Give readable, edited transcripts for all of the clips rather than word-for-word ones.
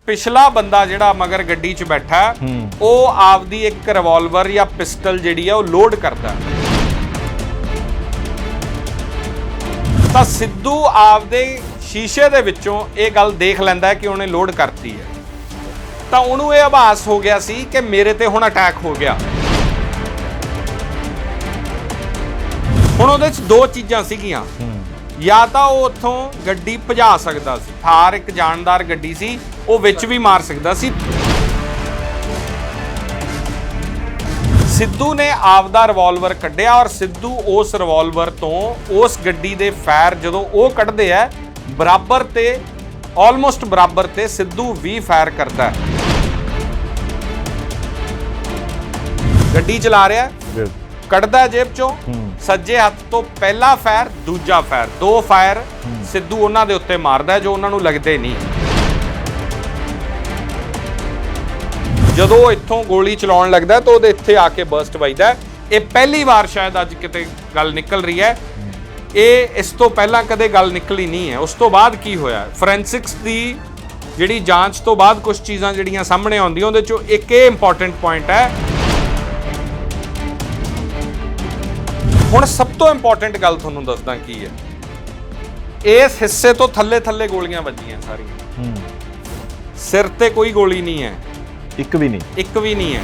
ਪਿਛਲਾ ਬੰਦਾ ਜਿਹੜਾ ਮਗਰ ਗੱਡੀ 'ਚ ਬੈਠਾ ਉਹ ਆਪਦੀ ਇੱਕ ਰਿਵਾਲਵਰ ਜਾਂ ਪਿਸਟਲ ਜਿਹੜੀ ਆ ਉਹ ਲੋਡ ਕਰਦਾ। ਤਾਂ ਸਿੱਧੂ ਆਪਦੇ ਸ਼ੀਸ਼ੇ ਦੇ ਵਿੱਚੋਂ ਇਹ ਗੱਲ ਦੇਖ ਲੈਂਦਾ ਕਿ ਉਹਨੇ ਲੋਡ ਕਰਤੀ ਹੈ, ਤਾਂ ਉਹਨੂੰ ਇਹ ਆਭਾਸ ਹੋ ਗਿਆ ਸੀ ਕਿ ਮੇਰੇ ਤੇ ਹੁਣ ਅਟੈਕ ਹੋ ਗਿਆ। ਹੁਣ ਉਹਦੇ 'ਚ ਦੋ ਚੀਜ਼ਾਂ ਸੀਗੀਆਂ, ਜਾਂ ਤਾਂ ਉਹ ਉੱਥੋਂ ਗੱਡੀ ਭਜਾ ਸਕਦਾ ਸੀ, ਥਾਰ ਇੱਕ ਜਾਨਦਾਰ ਗੱਡੀ ਸੀ, ਉਹ ਵਿੱਚ ਵੀ ਮਾਰ ਸਕਦਾ ਸੀ। ਸਿੱਧੂ ਨੇ ਆਪਦਾ ਰਿਵਾਲਵਰ ਕੱਢਿਆ ਔਰ ਸਿੱਧੂ ਉਸ ਰਿਵਾਲਵਰ ਤੋਂ ਉਸ ਗੱਡੀ ਦੇ ਫਾਇਰ ਜਦੋਂ ਉਹ ਕੱਢਦੇ ਆ ਬਰਾਬਰ ਤੇ ਆਲਮੋਸਟ ਬਰਾਬਰ ਤੇ ਸਿੱਧੂ ਵੀ ਫਾਇਰ ਕਰਦਾ। ਗੱਡੀ ਚਲਾ ਰਿਹਾ, ਕੱਢਦਾ ਜੇਬ ਚੋਂ, ਸੱਜੇ ਹੱਥ ਤੋਂ ਪਹਿਲਾ ਫਾਇਰ, ਦੂਜਾ ਫਾਇਰ, ਦੋ ਫਾਇਰ ਸਿੱਧੂ ਉਹਨਾਂ ਦੇ ਉੱਤੇ ਮਾਰਦਾ ਜੋ ਉਹਨਾਂ ਨੂੰ ਲੱਗਦੇ ਨਹੀਂ। ਜਦੋਂ ਇੱਥੋਂ ਗੋਲੀ ਚਲਾਉਣ ਲੱਗਦਾ ਤਾਂ ਉਹਦੇ ਇੱਥੇ ਆ ਕੇ ਬਰਸਟ ਵੱਜਦਾ। ਇਹ ਪਹਿਲੀ ਵਾਰ ਸ਼ਾਇਦ ਅੱਜ ਕਿਤੇ ਗੱਲ ਨਿਕਲ ਰਹੀ ਹੈ, ਇਹ ਇਸ ਤੋਂ ਪਹਿਲਾਂ ਕਦੇ ਗੱਲ ਨਿਕਲੀ ਨਹੀਂ ਹੈ। ਉਸ ਤੋਂ ਬਾਅਦ ਕੀ ਹੋਇਆ, ਫੋਰੈਂਸਿਕਸ ਦੀ ਜਿਹੜੀ ਜਾਂਚ ਤੋਂ ਬਾਅਦ ਕੁਝ ਚੀਜ਼ਾਂ ਜਿਹੜੀਆਂ ਸਾਹਮਣੇ ਆਉਂਦੀਆਂ ਉਹਦੇ ਚੋਂ ਇੱਕ ਇਹ ਇੰਪੋਰਟੈਂਟ ਪੁਆਇੰਟ ਹੈ। ਹੁਣ ਸਭ ਤੋਂ ਇੰਪੋਰਟੈਂਟ ਗੱਲ ਤੁਹਾਨੂੰ ਦੱਸਦਾ ਕੀ ਹੈ, ਇਸ ਹਿੱਸੇ ਤੋਂ ਥੱਲੇ ਥੱਲੇ ਗੋਲੀਆਂ ਵੱਜੀਆਂ ਸਾਰੀਆਂ, ਸਿਰ ਤੇ ਕੋਈ ਗੋਲੀ ਨਹੀਂ ਹੈ, ਇੱਕ ਵੀ ਨਹੀਂ ਹੈ।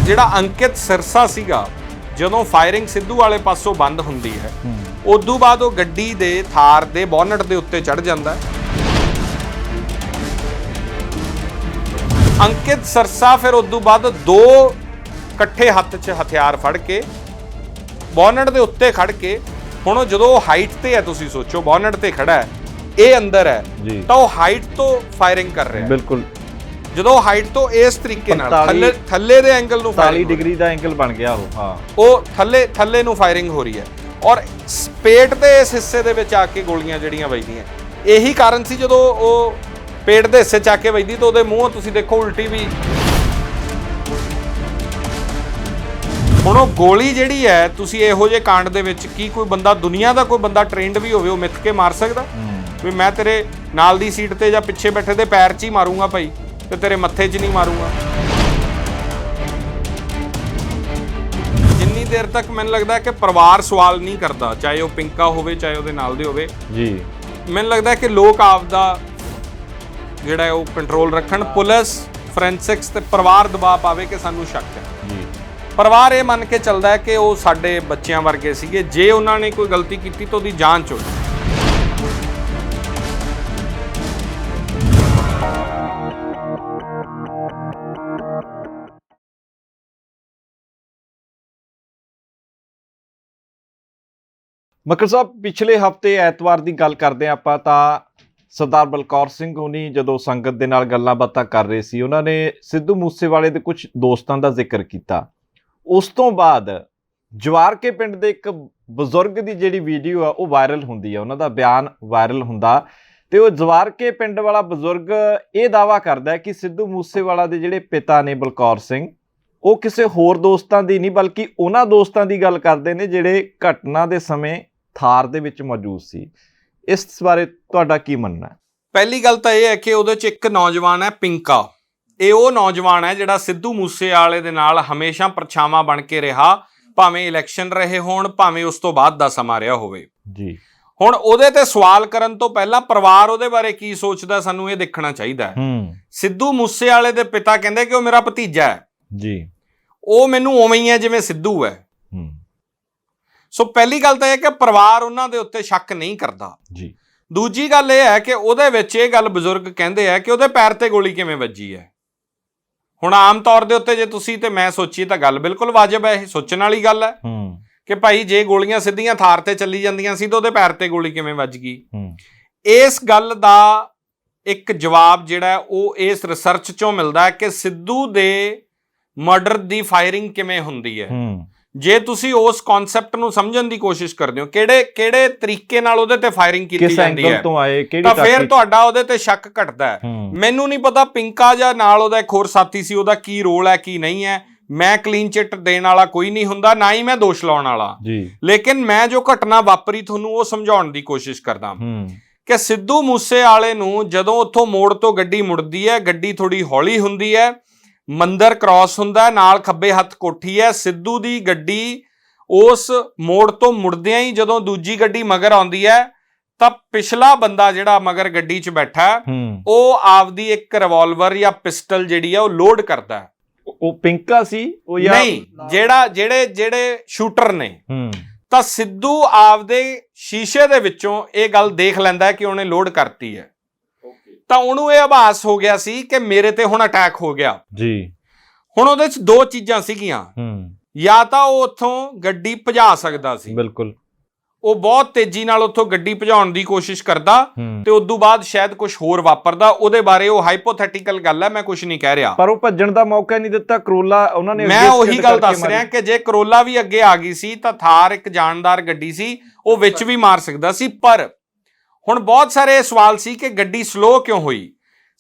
ਜਿਹੜਾ ਅੰਕਿਤ ਸਿਰਸਾ ਸੀਗਾ, ਜਦੋਂ ਫਾਇਰਿੰਗ ਸਿੱਧੂ ਵਾਲੇ ਪਾਸੋਂ ਬੰਦ ਹੁੰਦੀ ਹੈ ਉਦੋਂ ਬਾਅਦ ਉਹ ਗੱਡੀ ਦੇ ਥਾਰ ਦੇ ਬੋਨਟ ਦੇ ਉੱਤੇ ਚੜ ਜਾਂਦਾ। ਅੰਕਿਤ ਸਿਰਸਾ ਫਿਰ ਉਦੋਂ ਬਾਅਦ ਦੋ ਇਕੱਠੇ ਹੱਥ 'ਚ ਹਥਿਆਰ ਫੜ ਕੇ ਬੋਨਟ ਦੇ ਉੱਤੇ ਖੜ ਕੇ, ਹੁਣ ਉਹ ਜਦੋਂ ਹਾਈਟ ਤੇ ਹੈ, ਤੁਸੀਂ ਸੋਚੋ ਬੋਨਟ ਤੇ ਖੜਾ ਹੈ, ਇਹ ਅੰਦਰ ਹੈ, ਤਾਂ ਉਹ ਹਾਈਟ ਤੋਂ ਫਾਇਰਿੰਗ ਕਰ ਰਿਹਾ। ਬਿਲਕੁਲ, ਜਦੋਂ ਹਾਈਟ ਤੋਂ ਇਸ ਤਰੀਕੇ ਨਾਲ ਥੱਲੇ ਦੇ ਐਂਗਲ ਨੂੰ 40 ਡਿਗਰੀ ਦਾ ਐਂਗਲ ਬਣ ਗਿਆ ਉਹ, ਹਾਂ, ਉਹ ਥੱਲੇ ਨੂੰ ਫਾਇਰਿੰਗ ਹੋ ਰਹੀ ਹੈ ਔਰ ਪੇਟ ਦੇ ਇਸ ਹਿੱਸੇ ਦੇ ਵਿੱਚ ਆ ਕੇ ਗੋਲੀਆਂ ਜਿਹੜੀਆਂ ਵੱਜਦੀਆਂ। ਇਹੀ ਕਾਰਨ ਸੀ ਜਦੋਂ ਉਹ ਪੇਟ ਦੇ ਹਿੱਸੇ 'ਚ ਆ ਕੇ ਵੱਜਦੀ ਤਾਂ ਉਹਦੇ ਮੂੰਹੋਂ ਤੁਸੀਂ ਦੇਖੋ ਉਲਟੀ ਵੀ। ਹੁਣ ਉਹ ਗੋਲੀ ਜਿਹੜੀ ਹੈ, ਤੁਸੀਂ ਇਹੋ ਜਿਹੇ ਕਾਂਡ ਦੇ ਵਿੱਚ ਕੀ ਕੋਈ ਬੰਦਾ, ਦੁਨੀਆ ਦਾ ਕੋਈ ਬੰਦਾ ਟ੍ਰੇਨਡ ਵੀ ਹੋਵੇ, ਉਹ ਮਿੱਥ ਕੇ ਮਾਰ ਸਕਦਾ ਵੀ ਮੈਂ ਤੇਰੇ ਨਾਲ ਦੀ ਸੀਟ ਤੇ ਜਾਂ ਪਿੱਛੇ ਬੈਠੇ ਦੇ ਪੈਰ 'ਚ ਹੀ ਮਾਰੂੰਗਾ ਭਾਈ, ਤੇ ਤੇਰੇ ਮੱਥੇ 'ਚ ਨਹੀਂ ਮਾਰੂੰਗਾ। ਜਿੰਨੀ ਦੇਰ ਤੱਕ ਮੈਨੂੰ ਲੱਗਦਾ ਕਿ ਪਰਿਵਾਰ ਸਵਾਲ ਨਹੀਂ ਕਰਦਾ, ਚਾਹੇ ਉਹ ਪਿੰਕਾ ਹੋਵੇ ਚਾਹੇ ਉਹਦੇ ਨਾਲ ਦੇ ਹੋਵੇ ਜੀ, ਮੈਨੂੰ ਲੱਗਦਾ ਕਿ ਲੋਕ ਆਪਦਾ ਜਿਹੜਾ ਉਹ ਕੰਟਰੋਲ ਰੱਖਣ, ਪੁਲਿਸ, ਫੋਰੈਂਸਿਕਸ ਤੇ ਪਰਿਵਾਰ ਦਬਾਅ ਪਾਵੇ ਕਿ ਸਾਨੂੰ ਸ਼ੱਕ ਹੈ ਜੀ। ਪਰਿਵਾਰ ਇਹ ਮੰਨ ਕੇ ਚੱਲਦਾ ਹੈ ਕਿ ਉਹ ਸਾਡੇ ਬੱਚਿਆਂ ਵਰਗੇ ਸੀਗੇ, ਜੇ ਉਹਨਾਂ ਨੇ ਕੋਈ ਗਲਤੀ ਕੀਤੀ ਤਾਂ ਉਹਦੀ ਜਾਂਚ ਹੋਵੇ। ਮੱਕੜ ਸਾਹਿਬ, ਪਿਛਲੇ ਹਫ਼ਤੇ ਐਤਵਾਰ ਦੀ ਗੱਲ ਕਰਦੇ ਆਪਾਂ ਤਾਂ ਸਰਦਾਰ ਬਲਕੌਰ ਸਿੰਘ ਹੋਣੀ ਜਦੋਂ ਸੰਗਤ ਦੇ ਨਾਲ ਗੱਲਾਂ ਬਾਤਾਂ ਕਰ ਰਹੇ ਸੀ, ਉਹਨਾਂ ਨੇ ਸਿੱਧੂ ਮੂਸੇਵਾਲੇ ਦੇ ਕੁਝ ਦੋਸਤਾਂ ਦਾ ਜ਼ਿਕਰ ਕੀਤਾ। ਉਸ ਤੋਂ ਬਾਅਦ ਜਵਾਰਕੇ ਪਿੰਡ ਦੇ ਇੱਕ ਬਜ਼ੁਰਗ ਦੀ ਜਿਹੜੀ ਵੀਡੀਓ ਆ ਉਹ ਵਾਇਰਲ ਹੁੰਦੀ ਆ, ਉਹਨਾਂ ਦਾ ਬਿਆਨ ਵਾਇਰਲ ਹੁੰਦਾ, ਤੇ ਉਹ ਜਵਾਰਕੇ ਪਿੰਡ ਵਾਲਾ ਬਜ਼ੁਰਗ ਇਹ ਦਾਅਵਾ ਕਰਦਾ ਕਿ ਸਿੱਧੂ ਮੂਸੇਵਾਲਾ ਦੇ ਜਿਹੜੇ ਪਿਤਾ ਨੇ ਬਲਕੌਰ ਸਿੰਘ, ਉਹ ਕਿਸੇ ਹੋਰ ਦੋਸਤਾਂ ਦੀ ਨਹੀਂ ਬਲਕਿ ਉਹਨਾਂ ਦੋਸਤਾਂ ਦੀ ਗੱਲ ਕਰਦੇ ਨੇ ਜਿਹੜੇ ਘਟਨਾ ਦੇ ਸਮੇਂ ਥਾਰ ਦੇ ਵਿੱਚ ਮੌਜੂਦ ਸੀ। ਇਸ ਬਾਰੇ ਤੁਹਾਡਾ ਕੀ ਮੰਨਣਾ ਹੈ? ਪਹਿਲੀ ਗੱਲ ਤਾਂ ਇਹ ਹੈ ਕਿ ਉਹਦੇ 'ਚ ਇੱਕ ਨੌਜਵਾਨ ਹੈ ਪਿੰਕਾ, ਇਹ ਉਹ ਨੌਜਵਾਨ ਹੈ ਜਿਹੜਾ ਸਿੱਧੂ ਮੂਸੇਵਾਲੇ ਦੇ ਨਾਲ ਹਮੇਸ਼ਾ ਪਰਛਾਵਾਂ ਬਣ ਕੇ ਰਿਹਾ, ਭਾਵੇਂ ਇਲੈਕਸ਼ਨ ਰਹੇ ਹੋਣ, ਭਾਵੇਂ ਉਸ ਤੋਂ ਬਾਅਦ ਦਾ ਸਮਾਂ ਰਿਹਾ ਹੋਵੇ ਜੀ। ਹੁਣ ਉਹਦੇ ਤੇ ਸਵਾਲ ਕਰਨ ਤੋਂ ਪਹਿਲਾਂ ਪਰਿਵਾਰ ਉਹਦੇ ਬਾਰੇ ਕੀ ਸੋਚਦਾ ਸਾਨੂੰ ਇਹ ਦੇਖਣਾ ਚਾਹੀਦਾ ਹੈ। ਸਿੱਧੂ ਮੂਸੇਵਾਲੇ ਦੇ ਪਿਤਾ ਕਹਿੰਦੇ ਕਿ ਉਹ ਮੇਰਾ ਭਤੀਜਾ ਹੈ ਜੀ, ਉਹ ਮੈਨੂੰ ਉਵੇਂ ਹੀ ਹੈ ਜਿਵੇਂ ਸਿੱਧੂ ਹੈ। ਸੋ ਪਹਿਲੀ ਗੱਲ ਤਾਂ ਇਹ ਕਿ ਪਰਿਵਾਰ ਉਹਨਾਂ ਦੇ ਉੱਤੇ ਸ਼ੱਕ ਨਹੀਂ ਕਰਦਾ ਜੀ। ਦੂਜੀ ਗੱਲ ਇਹ ਹੈ ਕਿ ਉਹਦੇ ਵਿੱਚ ਇਹ ਗੱਲ ਬਜ਼ੁਰਗ ਕਹਿੰਦੇ ਆ ਕਿ ਉਹਦੇ ਪੈਰ ਤੇ ਗੋਲੀ ਕਿਵੇਂ ਵੱਜੀ ਹੈ। ਹੁਣ ਆਮ ਤੌਰ ਦੇ ਉੱਤੇ ਜੇ ਤੁਸੀਂ ਤੇ ਮੈਂ ਸੋਚੀਏ ਤਾਂ ਗੱਲ ਬਿਲਕੁਲ ਵਾਜਬ ਹੈ, ਇਹ ਸੋਚਣ ਵਾਲੀ ਗੱਲ ਹੈ ਕਿ ਭਾਈ ਜੇ ਗੋਲੀਆਂ ਸਿੱਧੀਆਂ ਥਾਰ ਤੇ ਚੱਲੀ ਜਾਂਦੀਆਂ ਸੀ ਤਾਂ ਉਹਦੇ ਪੈਰ ਤੇ ਗੋਲੀ ਕਿਵੇਂ ਵੱਜ ਗਈ। ਇਸ ਗੱਲ ਦਾ ਇੱਕ ਜਵਾਬ ਜਿਹੜਾ ਉਹ ਇਸ ਰਿਸਰਚ ਚੋਂ ਮਿਲਦਾ ਹੈ ਕਿ ਸਿੱਧੂ ਦੇ ਮਰਡਰ ਦੀ ਫਾਇਰਿੰਗ ਕਿਵੇਂ ਹੁੰਦੀ ਹੈ। ਜੇ ਤੁਸੀਂ ਉਸ ਕਨਸੈਪਟ ਨੂੰ ਸਮਝਣ ਦੀ ਕੋਸ਼ਿਸ਼ ਕਰਦੇ ਹੋ, ਕਿਹੜੇ ਤਰੀਕੇ ਨਾਲ ਉਹਦੇ ਤੇ ਫਾਇਰਿੰਗ ਕੀਤੀ ਜਾਂਦੀ ਹੈ, ਤਾਂ ਫਿਰ ਤੁਹਾਡਾ ਉਹਦੇ ਤੇ ਸ਼ੱਕ ਘਟਦਾ ਹੈ। ਮੈਨੂੰ ਨਹੀਂ ਪਤਾ ਪਿੰਕਾ ਜਾਂ ਨਾਲ ਉਹਦਾ ਇੱਕ ਹੋਰ ਸਾਥੀ ਸੀ, ਉਹਦਾ ਕੀ ਰੋਲ ਹੈ ਕੀ ਨਹੀਂ ਹੈ। ਮੈਂ ਕਲੀਨ ਚਿੱਟ ਦੇਣ ਵਾਲਾ ਕੋਈ ਨਹੀਂ ਹੁੰਦਾ, ਨਾ ਹੀ ਮੈਂ ਦੋਸ਼ ਲਾਉਣ ਵਾਲਾ, ਲੇਕਿਨ ਮੈਂ ਜੋ ਘਟਨਾ ਵਾਪਰੀ ਤੁਹਾਨੂੰ ਉਹ ਸਮਝਾਉਣ ਦੀ ਕੋਸ਼ਿਸ਼ ਕਰਦਾ ਕਿ ਸਿੱਧੂ ਮੂਸੇਵਾਲੇ ਨੂੰ ਜਦੋਂ ਉੱਥੋਂ ਮੋੜ ਤੋਂ ਗੱਡੀ ਮੁੜਦੀ ਹੈ, ਗੱਡੀ ਥੋੜੀ ਹੌਲੀ ਹੁੰਦੀ ਹੈ, ਮੰਦਰ ਕ੍ਰਾਸ ਹੁੰਦਾ, ਨਾਲ ਖੱਬੇ ਹੱਥ ਕੋਠੀ ਹੈ, ਸਿੱਧੂ ਦੀ ਗੱਡੀ ਉਸ ਮੋੜ ਤੋਂ ਮੁੜਦਿਆਂ ਹੀ ਜਦੋਂ ਦੂਜੀ ਗੱਡੀ ਮਗਰ ਆਉਂਦੀ ਹੈ ਤਾਂ ਪਿਛਲਾ ਬੰਦਾ ਜਿਹੜਾ ਮਗਰ ਗੱਡੀ 'ਚ ਬੈਠਾ ਉਹ ਆਪਦੀ ਇੱਕ ਰਿਵਾਲਵਰ ਜਾਂ ਪਿਸਟਲ ਜਿਹੜੀ ਆ ਉਹ ਲੋਡ ਕਰਦਾ ਹੈ। ਉਹ ਪਿੰਕਾ ਸੀ ਉਹ ਜਾਂ ਨਹੀਂ, ਜਿਹੜੇ ਸ਼ੂਟਰ ਨੇ। ਤਾਂ ਸਿੱਧੂ ਆਪਦੇ ਸ਼ੀਸ਼ੇ ਦੇ ਵਿੱਚੋਂ ਇਹ ਗੱਲ ਦੇਖ ਲੈਂਦਾ ਕਿ ਉਹਨੇ ਲੋਡ ਕਰਤੀ ਹੈ। ਤਾਂ ਉਹਨੂੰ ਇਹ ਆਭਾਸ ਹੋ ਗਿਆ ਸੀ ਕਿ ਮੇਰੇ ਤੇ ਹੁਣ ਅਟੈਕ ਹੋ ਗਿਆ ਜੀ। ਹੁਣ ਉਹਦੇ 'ਚ ਦੋ ਚੀਜ਼ਾਂ ਸੀਗੀਆਂ, ਜਾਂ ਤਾਂ ਉਹ ਉੱਥੋਂ ਗੱਡੀ ਭਜਾ ਸਕਦਾ ਸੀ, ਬਿਲਕੁਲ, ਉਹ ਬਹੁਤ ਤੇਜ਼ੀ ਨਾਲ ਉੱਥੋਂ ਗੱਡੀ ਭਜਾਉਣ ਦੀ ਕੋਸ਼ਿਸ਼ ਕਰਦਾ ਤੇ ਉਦੋਂ ਬਾਅਦ ਸ਼ਾਇਦ ਕੁਝ ਹੋਰ ਵਾਪਰਦਾ। ਉਹਦੇ ਬਾਰੇ ਉਹ ਹਾਈਪੋਥੈਟੀਕਲ ਗੱਲ ਹੈ, ਮੈਂ ਕੁਝ ਨਹੀਂ ਕਹਿ ਰਿਹਾ, ਪਰ ਉਹ ਭੱਜਣ ਦਾ ਮੌਕਾ ਨਹੀਂ ਦਿੱਤਾ। ਕਰੋਲਾ ਉਹਨਾਂ ਨੇ, ਮੈਂ ਉਹੀ ਗੱਲ ਦੱਸ ਰਿਹਾ ਕਿ ਜੇ ਕਰੋਲਾ ਵੀ ਅੱਗੇ ਆ ਗਈ ਸੀ ਤਾਂ ਥਾਰ ਇੱਕ ਜਾਨਦਾਰ ਗੱਡੀ ਸੀ, ਉਹ ਵਿੱਚ ਵੀ ਮਾਰ ਸਕਦਾ ਸੀ। ਪਰ ਹੁਣ ਬਹੁਤ ਸਾਰੇ ਸਵਾਲ ਸੀ ਕਿ ਗੱਡੀ ਸਲੋ ਕਿਉਂ ਹੋਈ।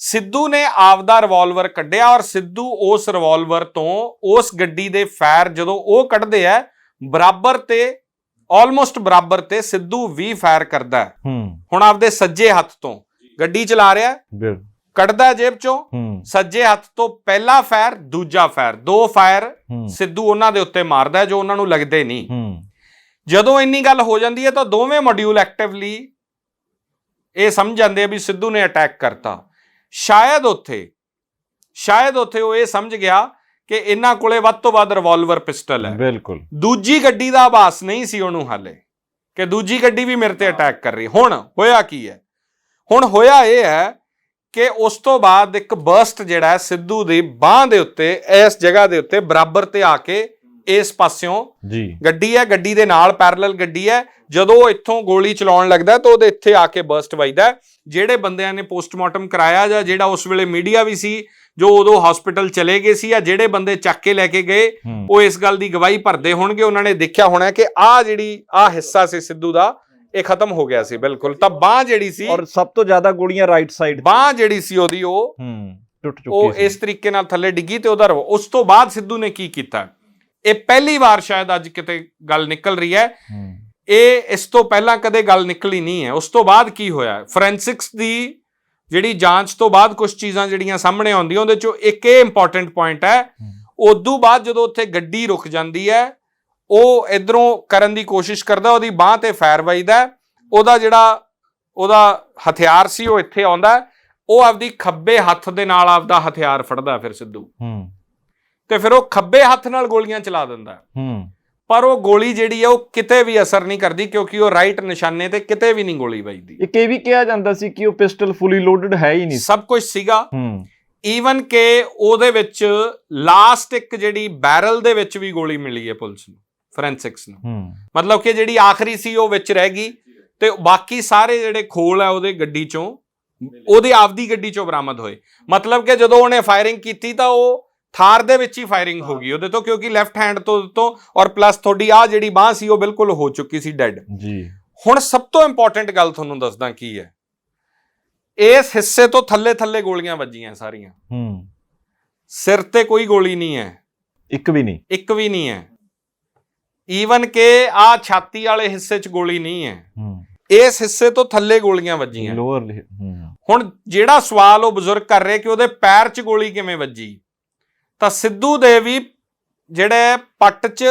ਸਿੱਧੂ ਨੇ ਆਪਦਾ ਰਿਵਾਲਵਰ ਕੱਢਿਆ ਔਰ ਸਿੱਧੂ ਉਸ ਰਿਵਾਲਵਰ ਤੋਂ ਉਸ ਗੱਡੀ ਦੇ ਫਾਇਰ ਜਦੋਂ ਉਹ ਕੱਢਦੇ ਆ ਬਰਾਬਰ ਤੇ ਆਲਮੋਸਟ ਬਰਾਬਰ ਤੇ ਸਿੱਧੂ ਵੀ ਫਾਇਰ ਕਰਦਾ ਹੈ। ਹੁਣ ਆਪਦੇ ਸੱਜੇ ਹੱਥ ਤੋਂ ਗੱਡੀ ਚਲਾ ਰਿਹਾ, ਕੱਢਦਾ ਜੇਬ ਚੋਂ, ਸੱਜੇ ਹੱਥ ਤੋਂ ਪਹਿਲਾ ਫਾਇਰ, ਦੂਜਾ ਫਾਇਰ, ਦੋ ਫਾਇਰ ਸਿੱਧੂ ਉਹਨਾਂ ਦੇ ਉੱਤੇ ਮਾਰਦਾ ਜੋ ਉਹਨਾਂ ਨੂੰ ਲੱਗਦੇ ਨਹੀਂ। ਜਦੋਂ ਇੰਨੀ ਗੱਲ ਹੋ ਜਾਂਦੀ ਹੈ ਤਾਂ ਦੋਵੇਂ ਮੋਡਿਊਲ ਐਕਟਿਵਲੀ ਇਹ ਸਮਝ ਜਾਂਦੇ ਆ ਵੀ ਸਿੱਧੂ ਨੇ ਅਟੈਕ ਕਰਤਾ। ਸ਼ਾਇਦ ਉੱਥੇ ਉਹ ਇਹ ਸਮਝ ਗਿਆ ਕਿ ਇਹਨਾਂ ਕੋਲੇ ਵੱਧ ਤੋਂ ਵੱਧ ਰਿਵਾਲਵਰ ਪਿਸਟਲ ਹੈ। ਬਿਲਕੁਲ, ਦੂਜੀ ਗੱਡੀ ਦਾ ਆਭਾਸ ਨਹੀਂ ਸੀ ਉਹਨੂੰ ਹਾਲੇ ਕਿ ਦੂਜੀ ਗੱਡੀ ਵੀ ਮੇਰੇ ਤੇ ਅਟੈਕ ਕਰ ਰਹੀ। ਹੁਣ ਹੋਇਆ ਕੀ ਹੈ? ਹੁਣ ਹੋਇਆ ਇਹ ਹੈ ਕਿ ਉਸ ਤੋਂ ਬਾਅਦ ਇੱਕ ਬਰਸਟ ਜਿਹੜਾ ਹੈ ਸਿੱਧੂ ਦੀ ਬਾਹ ਦੇ ਉੱਤੇ, ਇਸ ਜਗ੍ਹਾ ਦੇ ਉੱਤੇ ਬਰਾਬਰ ਤੇ ਆ ਕੇ ਇਸ ਪਾਸਿਓਂ ਜੀ ਗੱਡੀ ਹੈ, ਗੱਡੀ ਦੇ ਨਾਲ ਪੈਰਲਲ ਗੱਡੀ ਹੈ। ਜਦੋਂ ਉਹ ਇੱਥੋਂ ਗੋਲੀ ਚਲਾਉਣ ਲੱਗਦਾ ਤਾਂ ਉਹਦੇ ਇੱਥੇ ਆ ਕੇ ਬਰਸਟ ਵੱਜਦਾ। ਜਿਹੜੇ ਬੰਦਿਆਂ ਨੇ ਪੋਸਟਮਾਰਟਮ ਕਰਾਇਆ ਜਾਂ ਜਿਹੜਾ ਉਸ ਵੇਲੇ ਮੀਡੀਆ ਵੀ ਸੀ ਜੋ ਉਦੋਂ ਹਸਪੀਟਲ ਚਲੇ ਗਏ ਸੀ, ਜਾਂ ਜਿਹੜੇ ਬੰਦੇ ਚੱਕ ਕੇ ਲੈ ਕੇ ਗਏ, ਉਹ ਇਸ ਗੱਲ ਦੀ ਗਵਾਹੀ ਭਰਦੇ ਹੋਣਗੇ। ਉਹਨਾਂ ਨੇ ਦੇਖਿਆ ਹੋਣਾ ਕਿ ਆਹ ਹਿੱਸਾ ਸੀ ਸਿੱਧੂ ਦਾ, ਇਹ ਖਤਮ ਹੋ ਗਿਆ ਸੀ ਬਿਲਕੁਲ। ਤਾਂ ਬਾਹ ਜਿਹੜੀ ਸੀ, ਔਰ ਸਭ ਤੋਂ ਜ਼ਿਆਦਾ ਗੋਲੀਆਂ ਰਾਈਟ ਸਾਈਡ, ਬਾਹ ਜਿਹੜੀ ਸੀ ਉਹਦੀ ਉਹ ਟੁੱਟ ਚੁੱਕੀ ਉਹ ਇਸ ਤਰੀਕੇ ਨਾਲ ਥੱਲੇ ਡਿੱਗੀ ਤੇ ਉਹਦਾ ਉਸ ਤੋਂ ਬਾਅਦ ਸਿੱਧੂ ਨੇ ਕੀ ਕੀਤਾ, ਇਹ ਪਹਿਲੀ ਵਾਰ ਸ਼ਾਇਦ ਅੱਜ ਕਿਤੇ ਗੱਲ ਨਿਕਲ ਰਹੀ ਹੈ। ਇਹ ਇਸ ਤੋਂ ਪਹਿਲਾਂ ਕਦੇ ਗੱਲ ਨਿਕਲੀ ਨਹੀਂ ਹੈ। ਉਸ ਤੋਂ ਬਾਅਦ ਕੀ ਹੋਇਆ, ਫੋਰੈਂਸਿਕਸ ਦੀ ਜਿਹੜੀ ਜਾਂਚ ਤੋਂ ਬਾਅਦ ਕੁਝ ਚੀਜ਼ਾਂ ਜਿਹੜੀਆਂ ਸਾਹਮਣੇ ਆਉਂਦੀਆਂ ਉਹਦੇ ਚੋਂ ਇੱਕ ਇਹ ਇੰਪੋਰਟੈਂਟ ਪੁਆਇੰਟ ਹੈ। ਉਦੋਂ ਬਾਅਦ ਜਦੋਂ ਉੱਥੇ ਗੱਡੀ ਰੁਕ ਜਾਂਦੀ ਹੈ, ਉਹ ਇਧਰੋਂ ਕਰਨ ਦੀ ਕੋਸ਼ਿਸ਼ ਕਰਦਾ, ਉਹਦੀ ਬਾਹ ਤੇ ਫਾਇਰ ਵੱਜਦਾ, ਉਹਦਾ ਹਥਿਆਰ ਸੀ ਉਹ ਇੱਥੇ ਆਉਂਦਾ, ਉਹ ਆਪਦੀ ਖੱਬੇ ਹੱਥ ਦੇ ਨਾਲ ਆਪਦਾ ਹਥਿਆਰ ਫੜਦਾ ਫਿਰ ਸਿੱਧੂ, ਤੇ ਫਿਰ ਉਹ ਖੱਬੇ ਹੱਥ ਨਾਲ ਗੋਲੀਆਂ ਚਲਾ ਦਿੰਦਾ। ਪਰ ਉਹ ਗੋਲੀ ਜਿਹੜੀ ਹੈ ਉਹ ਕਿਤੇ ਵੀ ਅਸਰ ਨਹੀਂ ਕਰਦੀ ਕਿਉਂਕਿ ਉਹ ਰਾਈਟ ਨਿਸ਼ਾਨੇ ਤੇ ਕਿਤੇ ਵੀ ਨਹੀਂ ਗੋਲੀ ਵੱਜਦੀ। ਇਹ ਵੀ ਕਿਹਾ ਜਾਂਦਾ ਸੀ ਕਿ ਉਹ ਪਿਸਟਲ ਫੁੱਲੀ ਲੋਡਡ ਹੈ ਹੀ ਨਹੀਂ, ਸਭ ਕੁਝ ਸੀਗਾ। ਈਵਨ ਕਿ ਉਹਦੇ ਵਿੱਚ ਲਾਸਟ ਇੱਕ ਜਿਹੜੀ ਬੈਰਲ ਦੇ ਵਿੱਚ ਵੀ ਗੋਲੀ ਮਿਲੀ ਹੈ ਪੁਲਿਸ ਨੂੰ, ਫੋਰੈਂਸਿਕਸ ਨੂੰ, ਮਤਲਬ ਕਿ ਜਿਹੜੀ ਆਖਰੀ ਸੀ ਉਹ ਵਿੱਚ ਰਹਿ ਗਈ ਤੇ ਬਾਕੀ ਸਾਰੇ ਜਿਹੜੇ ਖੋਲ ਹੈ ਉਹਦੇ ਗੱਡੀ ਚੋਂ, ਉਹਦੀ ਆਪਦੀ ਗੱਡੀ ਚੋਂ ਬਰਾਮਦ ਹੋਏ। ਮਤਲਬ ਕਿ ਜਦੋਂ ਉਹਨੇ ਫਾਇਰਿੰਗ ਕੀਤੀ ਤਾਂ ਉਹ ਥਾਰ ਦੇ ਵਿੱਚ ਹੀ ਫਾਇਰਿੰਗ ਹੋ ਗਈ ਉਹਦੇ ਤੋਂ, ਕਿਉਂਕਿ ਲੈਫਟ ਹੈਂਡ ਤੋਂ ਔਰ ਪਲੱਸ ਤੁਹਾਡੀ ਆ ਜਿਹੜੀ ਬਾਹ ਸੀ ਉਹ ਬਿਲਕੁਲ ਹੋ ਚੁੱਕੀ ਸੀ ਡੈਡ ਜੀ। ਹੁਣ ਸਭ ਤੋਂ ਇੰਪੋਰਟੈਂਟ ਗੱਲ ਤੁਹਾਨੂੰ ਦੱਸਦਾ ਕੀ ਹੈ, ਇਸ ਹਿੱਸੇ ਤੋਂ ਥੱਲੇ ਗੋਲੀਆਂ ਵੱਜੀਆਂ ਸਾਰੀਆਂ, ਸਿਰ ਤੇ ਕੋਈ ਗੋਲੀ ਨਹੀਂ ਹੈ, ਇੱਕ ਵੀ ਨਹੀਂ ਹੈ। ਈਵਨ ਕਿ ਆ ਛਾਤੀ ਵਾਲੇ ਹਿੱਸੇ 'ਚ ਗੋਲੀ ਨਹੀਂ ਹੈ, ਇਸ ਹਿੱਸੇ ਤੋਂ ਥੱਲੇ ਗੋਲੀਆਂ ਵੱਜੀਆਂ। ਹੁਣ ਜਿਹੜਾ ਸਵਾਲ ਉਹ ਬਜ਼ੁਰਗ ਕਰ ਰਹੇ ਕਿ ਉਹਦੇ ਪੈਰ 'ਚ ਗੋਲੀ ਕਿਵੇਂ ਵੱਜੀ, ਤਾਂ ਸਿੱਧੂ ਦੇ ਵੀ ਜਿਹੜੇ ਪੱਟ 'ਚ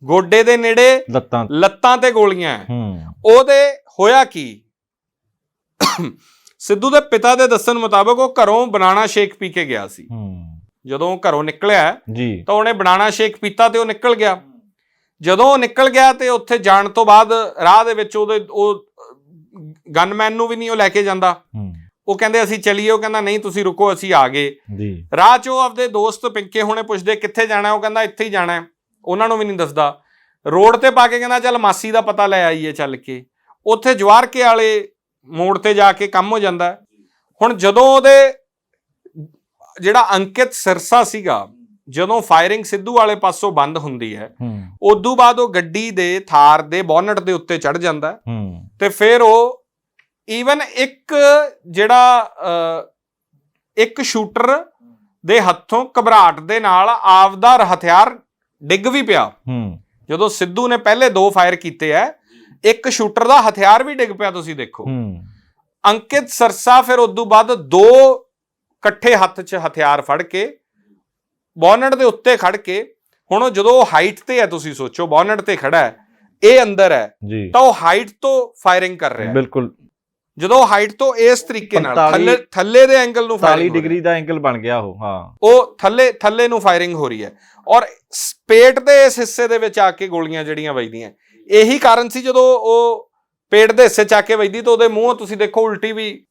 ਗੋਡੇ ਦੇ ਨੇੜੇ ਲੱਤਾਂ ਤੇ ਗੋਲੀਆਂ, ਉਹਦੇ ਹੋਇਆ ਕੀ, ਸਿੱਧੂ ਦੇ ਪਿਤਾ ਦੇ ਦੱਸਣ ਮੁਤਾਬਕ ਉਹ ਘਰੋਂ ਬਨਾਨਾ ਸ਼ੇਕ ਪੀ ਕੇ ਗਿਆ ਸੀ। ਜਦੋਂ ਘਰੋਂ ਨਿਕਲਿਆ ਤਾਂ ਉਹਨੇ ਬਨਾਨਾ ਸ਼ੇਕ ਪੀਤਾ ਤੇ ਉਹ ਨਿਕਲ ਗਿਆ। ਜਦੋਂ ਉਹ ਨਿਕਲ ਗਿਆ ਤੇ ਉੱਥੇ ਜਾਣ ਤੋਂ ਬਾਅਦ ਰਾਹ ਦੇ ਵਿੱਚ ਉਹ ਗਨਮੈਨ ਨੂੰ ਵੀ ਨਹੀਂ ਉਹ ਲੈ ਕੇ ਜਾਂਦਾ। ਉਹ ਕਹਿੰਦੇ ਅਸੀਂ ਚਲੀਏ, ਉਹ ਕਹਿੰਦਾ ਨਹੀਂ ਤੁਸੀਂ ਰੁਕੋ ਅਸੀਂ ਆ ਗਏ। ਰਾਹ 'ਚ ਉਹ ਆਪਦੇ ਦੋਸਤ ਪਿੰਕੇ ਹੋਣੇ ਪੁੱਛਦੇ ਕਿੱਥੇ ਜਾਣਾ, ਉਹ ਕਹਿੰਦਾ ਇੱਥੇ ਹੀ ਜਾਣਾ, ਉਹਨਾਂ ਨੂੰ ਵੀ ਨਹੀਂ ਦੱਸਦਾ। ਰੋਡ ਤੇ ਪਾ ਕੇ ਕਹਿੰਦਾ ਚੱਲ ਮਾਸੀ ਦਾ ਪਤਾ ਲੈ ਆਈਏ ਚੱਲ ਕੇ। ਉੱਥੇ ਜਵਾਰਕੇ ਵਾਲੇ ਮੋੜ ਤੇ ਜਾ ਕੇ ਕੰਮ ਹੋ ਜਾਂਦਾ। ਹੁਣ ਜਦੋਂ ਉਹਦੇ ਜਿਹੜਾ ਅੰਕਿਤ ਸਿਰਸਾ ਸੀਗਾ, ਜਦੋਂ ਫਾਇਰਿੰਗ ਸਿੱਧੂ ਵਾਲੇ ਪਾਸੋਂ ਬੰਦ ਹੁੰਦੀ ਹੈ, ਉਦੋਂ ਬਾਅਦ ਉਹ ਗੱਡੀ ਦੇ ਥਾਰ ਦੇ ਬੋਨਟ ਦੇ ਉੱਤੇ ਚੜ ਜਾਂਦਾ ਤੇ ਫਿਰ ਉਹ ਈਵਨ ਇੱਕ ਸ਼ੂਟਰ ਦੇ ਹੱਥੋਂ ਘਬਰਾਹਟ ਦੇ ਨਾਲ ਆਪਦਾ ਹਥਿਆਰ ਡਿੱਗ ਵੀ ਪਿਆ। ਜਦੋਂ ਸਿੱਧੂ ਨੇ ਪਹਿਲੇ 2 ਫਾਇਰ ਕੀਤੇ ਆ, ਇੱਕ ਸ਼ੂਟਰ ਦਾ ਹਥਿਆਰ ਵੀ ਡਿੱਗ ਪਿਆ, ਤੁਸੀਂ ਦੇਖੋ। ਅੰਕਿਤ ਸਰਸਾ ਫਿਰ ਉਦੋਂ ਬਾਅਦ 2 ਇਕੱਠੇ ਹੱਥ 'ਚ ਹਥਿਆਰ ਫੜ ਕੇ ਬੋਨਟ ਦੇ ਉੱਤੇ ਖੜ ਕੇ, ਹੁਣ ਉਹ ਜਦੋਂ ਹਾਈਟ ਤੇ ਹੈ, ਤੁਸੀਂ ਸੋਚੋ ਬੋਨਟ ਤੇ ਖੜਾ ਹੈ, ਇਹ ਅੰਦਰ ਹੈ ਜੀ, ਤਾਂ ਉਹ ਹਾਈਟ ਤੋਂ ਫਾਇਰਿੰਗ ਕਰ ਰਿਹਾ ਹੈ। ਬਿਲਕੁਲ, ਜਦੋਂ ਹਾਈਟ ਤੋਂ ਇਸ ਤਰੀਕੇ ਨਾਲ 45 ਥੱਲੇ ਦੇ ਐਂਗਲ ਨੂੰ 40 ਡਿਗਰੀ ਦਾ ਐਂਗਲ ਬਣ ਗਿਆ ਉਹ। ਹਾਂ, ਉਹ ਥੱਲੇ ਨੂੰ ਫਾਇਰਿੰਗ ਹੋ ਰਹੀ ਹੈ ਔਰ ਪੇਟ ਦੇ ਇਸ ਹਿੱਸੇ ਦੇ ਵਿੱਚ ਆ ਕੇ ਗੋਲੀਆਂ ਜਿਹੜੀਆਂ ਵੱਜਦੀਆਂ। ਇਹੀ ਕਾਰਨ ਸੀ ਜਦੋਂ ਉਹ ਪੇਟ ਦੇ ਹਿੱਸੇ ਚ ਆ ਕੇ ਵੱਜਦੀ ਤਾਂ ਉਹਦੇ ਮੂੰਹੋਂ ਤੁਸੀਂ ਦੇਖੋ ਉਲਟੀ ਵੀ,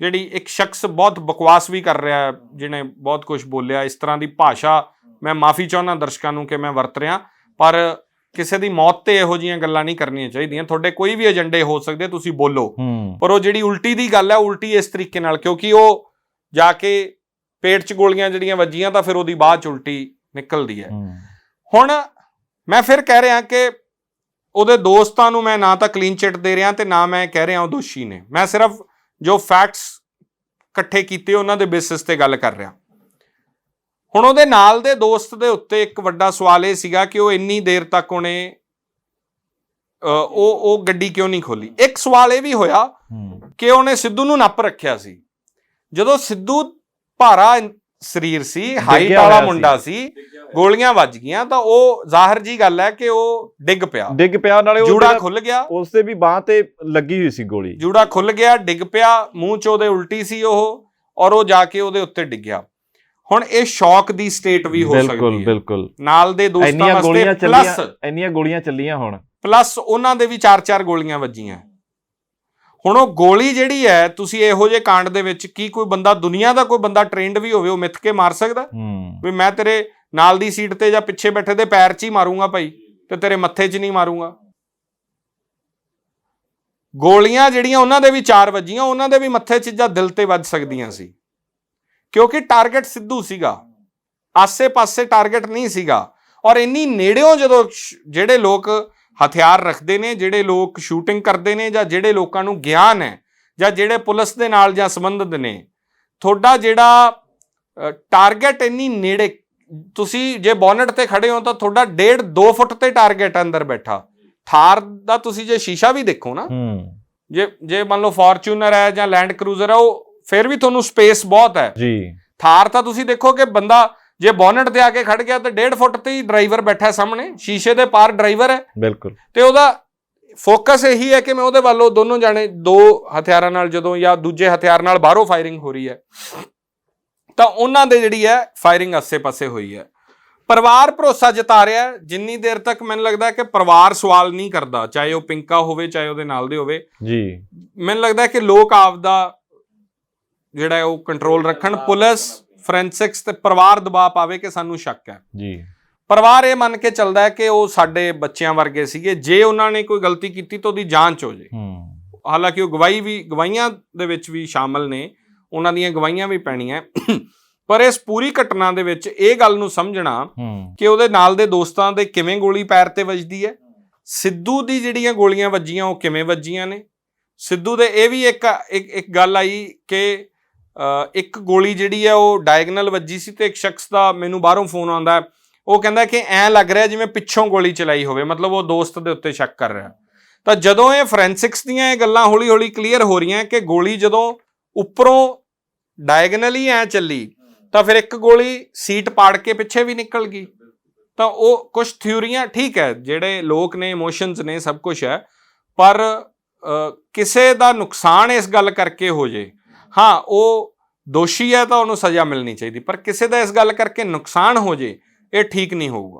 ਜਿਹੜੀ ਇੱਕ ਸ਼ਖਸ ਬਹੁਤ ਬਕਵਾਸ ਵੀ ਕਰ ਰਿਹਾ, ਜਿਹਨੇ ਬਹੁਤ ਕੁਝ ਬੋਲਿਆ, ਇਸ ਤਰ੍ਹਾਂ ਦੀ ਭਾਸ਼ਾ ਮੈਂ ਮਾਫੀ ਚਾਹੁੰਦਾ ਦਰਸ਼ਕਾਂ ਨੂੰ ਕਿ ਮੈਂ ਵਰਤ ਰਿਹਾ, ਪਰ ਕਿਸੇ ਦੀ ਮੌਤ ਤੇ ਇਹੋ ਜਿਹੀਆਂ ਗੱਲਾਂ ਨਹੀਂ ਕਰਨੀਆਂ ਚਾਹੀਦੀਆਂ। ਤੁਹਾਡੇ ਕੋਈ ਵੀ ਏਜੰਡੇ ਹੋ ਸਕਦੇ, ਤੁਸੀਂ ਬੋਲੋ, ਪਰ ਉਹ ਜਿਹੜੀ ਉਲਟੀ ਦੀ ਗੱਲ ਹੈ, ਉਲਟੀ ਇਸ ਤਰੀਕੇ ਨਾਲ, ਕਿਉਂਕਿ ਉਹ ਜਾ ਕੇ ਪੇਟ 'ਚ ਗੋਲੀਆਂ ਜਿਹੜੀਆਂ ਵੱਜੀਆਂ ਤਾਂ ਫਿਰ ਉਹਦੀ ਬਾਅਦ 'ਚ ਉਲਟੀ ਨਿਕਲਦੀ ਹੈ। ਹੁਣ ਮੈਂ ਫਿਰ ਕਹਿ ਰਿਹਾ ਕਿ ਉਹਦੇ ਦੋਸਤਾਂ ਨੂੰ ਮੈਂ ਨਾ ਤਾਂ ਕਲੀਨ ਚਿੱਟ ਦੇ ਰਿਹਾ ਤੇ ਨਾ ਮੈਂ ਕਹਿ ਰਿਹਾ ਉਹ ਦੋਸ਼ੀ ਨੇ, ਮੈਂ ਸਿਰਫ ਜੋ ਫੈਕਟਸ ਇਕੱਠੇ ਕੀਤੇ ਉਹਨਾਂ ਦੇ ਬੇਸਿਸ ਤੇ ਗੱਲ ਕਰ ਰਿਹਾ। ਹੁਣ ਉਹਦੇ ਨਾਲ ਦੇ ਦੋਸਤ ਦੇ ਉੱਤੇ ਇੱਕ ਵੱਡਾ ਸਵਾਲ ਇਹ ਸੀਗਾ ਕਿ ਉਹ ਇੰਨੀ ਦੇਰ ਤੱਕ ਉਹਨੇ ਉਹ ਗੱਡੀ ਕਿਉਂ ਨਹੀਂ ਖੋਲੀ। ਇੱਕ ਸਵਾਲ ਇਹ ਵੀ ਹੋਇਆ ਕਿ ਉਹਨੇ ਸਿੱਧੂ ਨੂੰ ਨੱਪ ਰੱਖਿਆ ਸੀ। ਜਦੋਂ ਸਿੱਧੂ ਭਾਰਾ ਸਰੀਰ ਸੀ, ਹਾਈਟ ਵਾਲਾ ਮੁੰਡਾ ਸੀ, ਗੋਲੀਆਂ ਵੱਜ ਗਈਆਂ ਤਾਂ ਉਹ ਜ਼ਾਹਿਰ ਜੀ ਗੱਲ ਹੈ ਕਿ ਉਹ ਡਿੱਗ ਪਿਆ, ਨਾਲੇ ਜੂੜਾ ਖੁੱਲ ਗਿਆ, ਉਸ ਤੇ ਵੀ ਬਾਹ ਤੇ ਲੱਗੀ ਹੋਈ ਸੀ ਗੋਲੀ, ਜੂੜਾ ਖੁੱਲ ਗਿਆ, ਡਿੱਗ ਪਿਆ, ਮੂੰਹ 'ਚ ਉਹਦੇ ਉਲਟੀ ਸੀ ਉਹ, ਔਰ ਉਹ ਜਾ ਕੇ ਉਹਦੇ ਉੱਤੇ ਡਿੱਗਿਆ। ਹੁਣ ਇਹ ਸ਼ੌਕ ਦੀ ਸਟੇਟ ਵੀ ਹੋ ਸਕਦੀ ਹੈ, ਬਿਲਕੁਲ ਨਾਲ ਦੇ ਦੋਸਤਾਂ ਵਾਸਤੇ, ਇੰਨੀਆਂ ਗੋਲੀਆਂ ਚੱਲੀਆਂ ਹੁਣ, ਪਲੱਸ ਉਹਨਾਂ ਦੇ ਵੀ 4-4 ਗੋਲੀਆਂ ਵੱਜੀਆਂ। ਹੁਣ ਉਹ ਗੋਲੀ ਜਿਹੜੀ ਹੈ, ਤੁਸੀਂ ਇਹੋ ਜਿਹੇ ਕਾਂਡ ਦੇ ਵਿੱਚ ਕੀ ਕੋਈ ਬੰਦਾ, ਦੁਨੀਆ ਦਾ ਕੋਈ ਬੰਦਾ ਟ੍ਰੇਨਡ ਵੀ ਹੋਵੇ, ਉਹ ਮਿੱਥ ਕੇ ਮਾਰ ਸਕਦਾ ਵੀ ਮੈਂ ਤੇਰੇ ਨਾਲ ਦੀ ਸੀਟ ਤੇ ਜਾਂ ਪਿੱਛੇ ਬੈਠੇ ਦੇ ਪੈਰ 'ਚ ਹੀ ਮਾਰੂੰਗਾ ਭਾਈ, ਤੇ ਤੇਰੇ ਮੱਥੇ 'ਚ ਨਹੀਂ ਮਾਰੂੰਗਾ। ਗੋਲੀਆਂ ਜਿਹੜੀਆਂ ਉਹਨਾਂ ਦੇ ਵੀ 4 ਵੱਜੀਆਂ, ਉਹਨਾਂ ਦੇ ਵੀ ਮੱਥੇ 'ਚ ਜਾਂ ਦਿਲ ਤੇ ਵੱਜ ਸਕਦੀਆਂ ਸੀ, ਕਿਉਂਕਿ ਟਾਰਗੇਟ ਸਿੱਧੂ ਸੀਗਾ, ਆਸੇ-ਪਾਸੇ ਟਾਰਗੇਟ ਨਹੀਂ ਸੀਗਾ। ਔਰ ਇੰਨੀ ਨੇੜਿਓਂ ਜਦੋਂ ਜਿਹੜੇ ਲੋਕ ਹਥਿਆਰ ਰੱਖਦੇ ਨੇ, ਜਿਹੜੇ ਲੋਕ ਸ਼ੂਟਿੰਗ ਕਰਦੇ ਨੇ, ਜਾਂ ਜਿਹੜੇ ਲੋਕਾਂ ਨੂੰ ਗਿਆਨ ਹੈ, ਜਾਂ ਜਿਹੜੇ ਪੁਲਿਸ ਦੇ ਨਾਲ ਜਾਂ ਸੰਬੰਧਿਤ ਨੇ, ਤੁਹਾਡਾ ਜਿਹੜਾ ਟਾਰਗੇਟ ਇੰਨੀ ਨੇੜੇ, ਤੁਸੀਂ ਜੇ ਬੋਨਟ ਤੇ ਖੜੇ ਹੋ ਤਾਂ ਤੁਹਾਡਾ 1.5-2 ਫੁੱਟ ਤੇ ਟਾਰਗੇਟ ਅੰਦਰ ਬੈਠਾ। ਥਾਰ ਦਾ ਤੁਸੀਂ ਜੇ ਸ਼ੀਸ਼ਾ ਵੀ ਦੇਖੋ ਨਾ, ਜੇ ਮੰਨ ਲਓ ਫੋਰਚੂਨਰ ਹੈ ਜਾਂ ਲੈਂਡ ਕਰੂਜ਼ਰ ਹੈ, ਉਹ ਫਿਰ ਵੀ ਤੁਹਾਨੂੰ ਸਪੇਸ ਬਹੁਤ ਹੈ ਜੀ। ਥਾਰ ਤਾਂ ਤੁਸੀਂ ਦੇਖੋ ਕਿ ਬੰਦਾ ਜੇ ਬੋਨਟ ਤੇ ਆ ਕੇ ਖੜ ਗਿਆ ਤਾਂ 1.5 ਫੁੱਟ ਤੇ ਹੀ ਡਰਾਈਵਰ ਬੈਠਾ ਸਾਹਮਣੇ, ਸ਼ੀਸ਼ੇ ਦੇ ਪਾਰ ਡਰਾਈਵਰ ਹੈ, ਬਿਲਕੁਲ, ਤੇ ਉਹਦਾ ਫੋਕਸ ਇਹੀ ਹੈ ਕਿ ਮੈਂ ਉਹਦੇ ਵੱਲੋਂ ਦੋਨੋਂ ਜਾਣੇ 2 ਹਥਿਆਰਾਂ ਨਾਲ ਜਦੋਂ ਜਾਂ ਦੂਜੇ ਹਥਿਆਰ ਨਾਲ ਬਾਹਰੋਂ ਫਾਇਰਿੰਗ ਹੋ ਰਹੀ ਹੈ ਤਾਂ ਉਹਨਾਂ ਦੇ ਜਿਹੜੀ ਹੈ ਫਾਇਰਿੰਗ ਆਸੇ-ਪਾਸੇ ਹੋਈ ਹੈ। ਪਰਿਵਾਰ ਭਰੋਸਾ ਜਤਾ ਰਿਹਾ ਜਿੰਨੀ ਦੇਰ ਤੱਕ ਮੈਨੂੰ ਲੱਗਦਾ ਕਿ ਪਰਿਵਾਰ ਸਵਾਲ ਨਹੀਂ ਕਰਦਾ, ਚਾਹੇ ਉਹ ਪਿੰਕਾ ਹੋਵੇ ਚਾਹੇ ਉਹਦੇ ਨਾਲ ਦੇ ਹੋਵੇ ਜੀ, ਮੈਨੂੰ ਲੱਗਦਾ ਕਿ ਲੋਕ ਆਪਦਾ ਜਿਹੜਾ ਉਹ ਕੰਟਰੋਲ ਰੱਖਣ, ਪੁਲਿਸ, ਫੋਰੈਂਸਿਕਸ ਤੇ ਪਰਿਵਾਰ ਦਬਾਅ ਪਾਵੇ ਕਿ ਸਾਨੂੰ ਸ਼ੱਕ ਹੈ ਜੀ। ਪਰਿਵਾਰ ਇਹ ਮੰਨ ਕੇ ਚੱਲਦਾ ਹੈ ਕਿ ਉਹ ਸਾਡੇ ਬੱਚਿਆਂ ਵਰਗੇ ਸੀਗੇ, ਜੇ ਉਹਨਾਂ ਨੇ ਕੋਈ ਗਲਤੀ ਕੀਤੀ ਤਾਂ ਉਹਦੀ ਜਾਂਚ ਹੋ ਜੇ। ਹਾਲਾਂਕਿ ਉਹ ਗਵਾਹੀਆਂ ਦੇ ਵਿੱਚ ਵੀ ਸ਼ਾਮਲ ਨੇ, ਉਹਨਾਂ ਦੀਆਂ ਗਵਾਹੀਆਂ ਵੀ ਪੈਣੀਆਂ, ਪਰ ਇਸ ਪੂਰੀ ਘਟਨਾ ਦੇ ਵਿੱਚ ਇਹ ਗੱਲ ਨੂੰ ਸਮਝਣਾ ਕਿ ਉਹਦੇ ਨਾਲ ਦੇ ਦੋਸਤਾਂ ਦੇ ਕਿਵੇਂ ਗੋਲੀ ਪੈਰ ਤੇ ਵੱਜਦੀ ਹੈ, ਸਿੱਧੂ ਦੀ ਜਿਹੜੀਆਂ ਗੋਲੀਆਂ ਵੱਜੀਆਂ ਉਹ ਕਿਵੇਂ ਵੱਜੀਆਂ ਨੇ। ਸਿੱਧੂ ਦੇ ਇਹ ਵੀ ਇੱਕ ਗੱਲ ਆਈ ਕਿ ਇੱਕ ਗੋਲੀ ਜਿਹੜੀ ਹੈ ਉਹ ਡਾਇਗਨਲ ਵੱਜੀ ਸੀ ਤੇ ਇੱਕ ਸ਼ਖਸ ਦਾ ਮੈਨੂੰ ਬਾਹਰੋਂ ਫੋਨ ਆਉਂਦਾ, ਉਹ ਕਹਿੰਦਾ ਕਿ ਐਂ ਲੱਗ ਰਿਹਾ ਜਿਵੇਂ ਪਿੱਛੋਂ ਗੋਲੀ ਚਲਾਈ ਹੋਵੇ, ਮਤਲਬ ਉਹ ਦੋਸਤ ਦੇ ਉੱਤੇ ਸ਼ੱਕ ਕਰ ਰਿਹਾ। ਤਾਂ ਜਦੋਂ ਇਹ ਫੋਰੈਂਸਿਕਸ ਦੀਆਂ ਇਹ ਗੱਲਾਂ ਹੌਲੀ-ਹੌਲੀ ਕਲੀਅਰ ਹੋ ਰਹੀਆਂ ਕਿ ਗੋਲੀ ਜਦੋਂ ਉੱਪਰੋਂ ਡਾਇਗਨਲੀ ਐ ਚੱਲੀ ਤਾਂ ਫਿਰ ਇੱਕ ਗੋਲੀ ਸੀਟ ਪਾੜ ਕੇ ਪਿੱਛੇ ਵੀ ਨਿਕਲ ਗਈ, ਤਾਂ ਉਹ ਕੁਝ ਥਿਊਰੀਆਂ ਠੀਕ ਹੈ, ਜਿਹੜੇ ਲੋਕ ਨੇ, ਇਮੋਸ਼ਨਸ ਨੇ, ਸਭ ਕੁਝ ਹੈ, ਪਰ ਕਿਸੇ ਦਾ ਨੁਕਸਾਨ ਇਸ ਗੱਲ ਕਰਕੇ ਹੋ ਜੇ, ਹਾਂ ਉਹ ਦੋਸ਼ੀ ਹੈ ਤਾਂ ਉਹਨੂੰ ਸਜ਼ਾ ਮਿਲਣੀ ਚਾਹੀਦੀ, ਪਰ ਕਿਸੇ ਦਾ ਇਸ ਗੱਲ ਕਰਕੇ ਨੁਕਸਾਨ ਹੋ ਜੇ ਇਹ ਠੀਕ ਨਹੀਂ ਹੋਊਗਾ।